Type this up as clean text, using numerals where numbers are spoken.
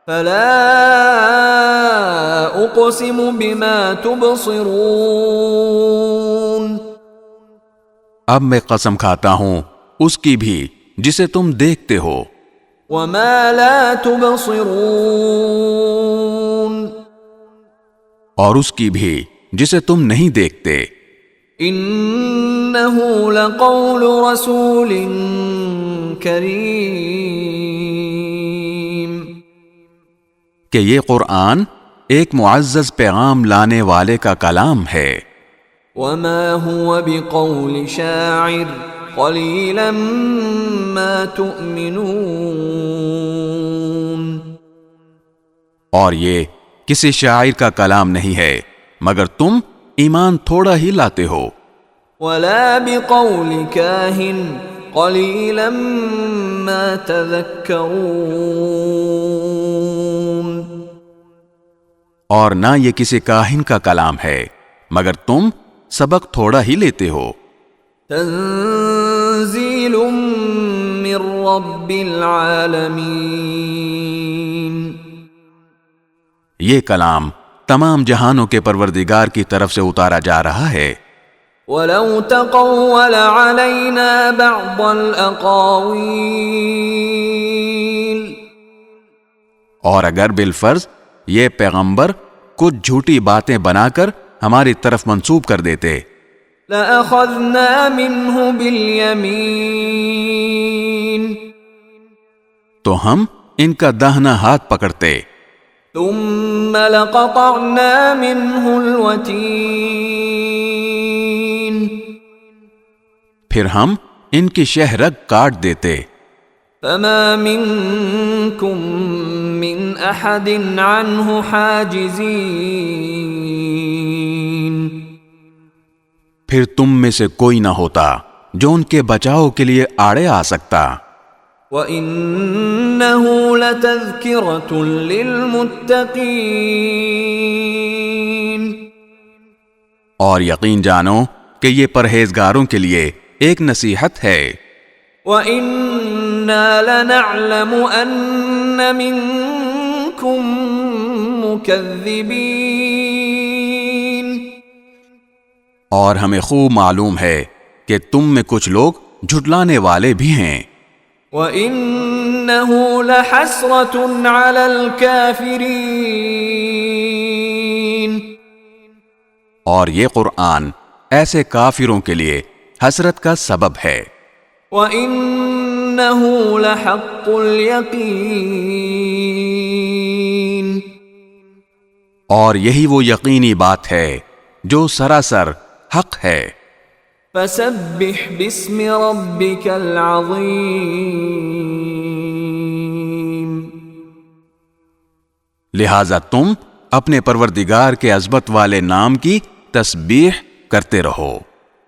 فلا اقسم بما تبصرون، اب میں قسم کھاتا ہوں اس کی بھی جسے تم دیکھتے ہو، وما لا تبصرون، اور اس کی بھی جسے تم نہیں دیکھتے، انه لقول رسول کریم، کہ یہ قرآن ایک معزز پیغام لانے والے کا کلام ہے، وما هو بقول شاعر قلیلا ما تؤمنون، اور یہ کسی شاعر کا کلام نہیں ہے مگر تم ایمان تھوڑا ہی لاتے ہو، ولا بقول کاہن قلیلا ما تذکرون، اور نہ یہ کسی کاہن کا کلام ہے مگر تم سبق تھوڑا ہی لیتے ہو، تنزیل من رب العالمین، یہ کلام تمام جہانوں کے پروردگار کی طرف سے اتارا جا رہا ہے، وَلَوْ تَقَوَّلَ عَلَيْنَا بَعْضَ الْأَقَاوِيلِ، اور اگر بالفرض یہ پیغمبر کچھ جھوٹی باتیں بنا کر ہماری طرف منسوب کر دیتے، لَأَخَذْنَا مِنْهُ بِالْيَمِينِ، تو ہم ان کا داہنا ہاتھ پکڑتے، ثُمَّ لَقَطَعْنَا مِنْهُ الْوَتِينَ، پھر ہم ان کی شہ رگ کاٹ دیتے، فَمَا مِنْكُمْ مِنْ أَحَدٍ عَنْهُ حَاجِزِينَ، پھر تم میں سے کوئی نہ ہوتا جو ان کے بچاؤ کے لیے آڑے آ سکتا، وَإِنَّهُ لَتَذْكِرَةٌ لِّلْمُتَّقِينَ، اور یقین جانو کہ یہ پرہیزگاروں کے لیے ایک نصیحت ہے، وَإِنَّا لَنَعْلَمُ أَنَّ مِنكُم مُّكَذِّبِينَ، اور ہمیں خوب معلوم ہے کہ تم میں کچھ لوگ جھٹلانے والے بھی ہیں، وَإِنَّهُ لَحَسْرَةٌ عَلَى الْكَافِرِينَ، اور یہ قرآن ایسے کافروں کے لیے حسرت کا سبب ہے، وَإِنَّهُ لَحَقُّ الْيَقِينِ، اور یہی وہ یقینی بات ہے جو سراسر حق ہے، فَسَبِّحْ بِاسْمِ رَبِّكَ الْعَظِيمِ، لہذا تم اپنے پروردگار کے عظمت والے نام کی تسبیح کرتے رہو۔